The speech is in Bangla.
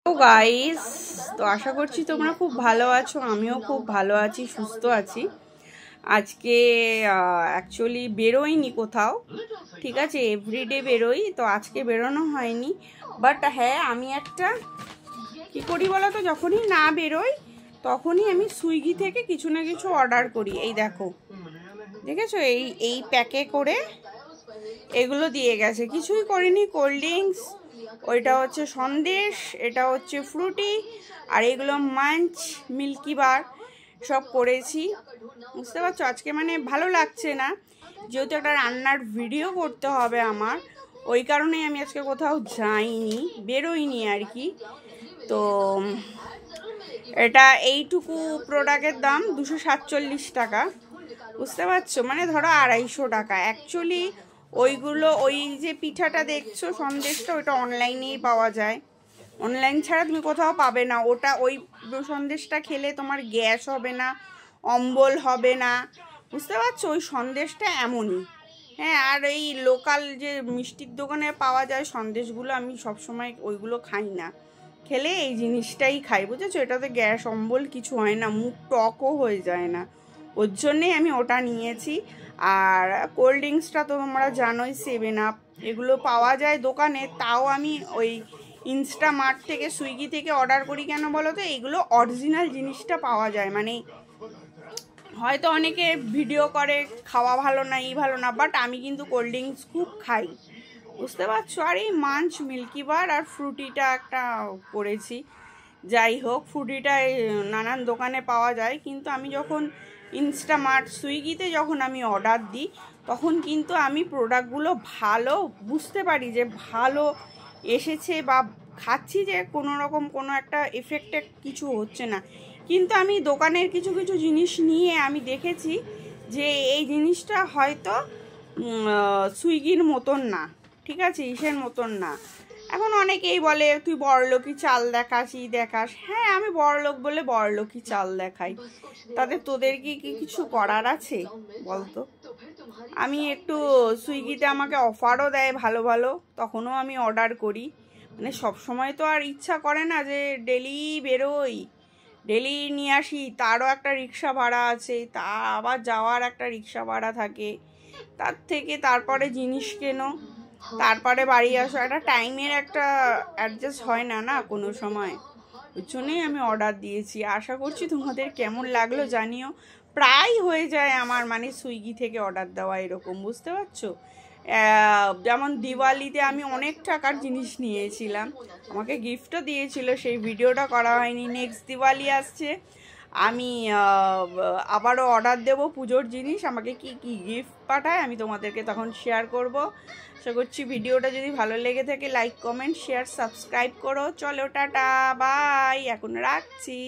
তো গাইস, তো আশা করছি তোমরা খুব ভালো আছো। আমিও খুব ভালো আছি, সুস্থ আছি। আজকে অ্যাকচুয়ালি বেরোইনি কোথাও, ঠিক আছে, এভরিডে বেরোই, তো আজকে বেরোনো হয়নি। বাট হ্যাঁ, আমি একটা কী করি বলো তো, যখনই না বেরোই তখনই আমি সুইগি থেকে কিছু না কিছু অর্ডার করি। এই দেখো, দেখেছো, এই প্যাকে করে এগুলো দিয়ে গেছে, কিছুই করিনি। কোল্ড ড্রিঙ্কস, ওইটা হচ্ছে সন্দেশ, এটা হচ্ছে ফ্রুটি, আর এগুলো মাঞ্চ, মিল্কি বার সব করেছি। বুঝতে পারছো, আজকে মানে ভালো লাগছে না, যেহেতু একটা রান্নার ভিডিও করতে হবে আমার, ওই কারণেই আমি আজকে কোথাও যাইনি, বেরোইনি আর কি। তো এটা এইটুকু প্রোডাক্টের দাম 247 টাকা। বুঝতে পারছো, মানে ধরো 250 টাকা। অ্যাকচুয়ালি ওইগুলো, ওই যে পিঠাটা দেখছো সন্দেশটা, ওইটা অনলাইনেই পাওয়া যায়, অনলাইন ছাড়া তুমি কোথাও পাবে না। ওটা, ওই সন্দেশটা খেলে তোমার গ্যাস হবে না, অম্বল হবে না। বুঝতে পারছো, ওই সন্দেশটা এমনই। হ্যাঁ, আর এই লোকাল যে মিষ্টির দোকানে পাওয়া যায় সন্দেশগুলো, আমি সবসময় ওইগুলো খাই না, খেলে এই জিনিসটাই খাই। বুঝেছো, এটাতে গ্যাস অম্বল কিছু হয় না, মুখ টকও হয়ে যায় না, ওর জন্যেই আমি ওটা নিয়েছি। আর কোল্ড ড্রিঙ্কসটা তো তোমরা জানোই, 7 আপ, এগুলো পাওয়া যায় দোকানে, তাও আমি ওই ইনস্টামার্ট থেকে, সুইগি থেকে অর্ডার করি। কেন বলো তো, এগুলো অরিজিনাল জিনিসটা পাওয়া যায়। মানে হয়তো অনেকে ভিডিও করে খাওয়া ভালো না, এই ভালো না, বাট আমি কিন্তু কোল্ড ড্রিঙ্কস খুব খাই। বুঝতে পারছো, আর এই মাঞ্চ, মিল্কি বার আর ফ্রুটিটা একটা করেছি। যাই হোক, ফ্রুটিটা নানান দোকানে পাওয়া যায়, কিন্তু আমি যখন ইনস্টামার্ট, সুইগিতে যখন আমি অর্ডার দিই, তখন কিন্তু আমি প্রোডাক্টগুলো ভালো বুঝতে পারি যে ভালো এসেছে, বা খাচ্ছি যে কোনো রকম কোনো একটা এফেক্টে কিছু হচ্ছে না। কিন্তু আমি দোকানের কিছু কিছু জিনিস নিয়ে আমি দেখেছি যে এই জিনিসটা হয়তো সুইগির মতন না, ঠিক আছে, ইসের মতন না। এখন অনেকেই বলে তুই বড়লোকি চাল দেখাস, ই দেখাস। হ্যাঁ, আমি বড়লোক বলে বড়লোকি চাল দেখাই, তাতে তোদের কি কিছু করার আছে বলতো? আমি একটু সুইগিতে আমাকে অফারও দেয় ভালো ভালো, তখনও আমি অর্ডার করি। মানে সব সময় তো আর ইচ্ছা করে না যে ডেলি বেরোই, ডেলি নিয়ে আসি, তারও একটা রিক্সা ভাড়া আছে, তা আবার যাওয়ার একটা রিক্সা ভাড়া থাকে, তার থেকে তারপরে জিনিস কেনো, তারপরে বাড়ি আসো, একটা টাইমের একটা অ্যাডজাস্ট হয় না না কোনো সময়। ওই জন্যই আমি অর্ডার দিয়েছি। আশা করছি তোমাদের কেমন লাগলো জানিও। প্রায় হয়ে যায় আমার, মানে সুইগি থেকে অর্ডার দেওয়া এরকম, বুঝতে পারছো। যেমন দিওয়ালিতে আমি অনেক টাকার জিনিস নিয়েছিলাম, আমাকে গিফটও দিয়েছিল, সেই ভিডিওটা করা হয়নি। নেক্সট দিওয়ালি আসছে, আমি আবারও অর্ডার দেবো পুজোর জিনিস, আমাকে কি কি গিফট পাঠায় আমি তোমাদেরকে তখন শেয়ার করব। আশা করছি ভিডিওটা যদি ভালো লেগে থাকে, লাইক, কমেন্ট, শেয়ার, সাবস্ক্রাইব করো। চলো, টাটা, বাই, এখন রাখছি।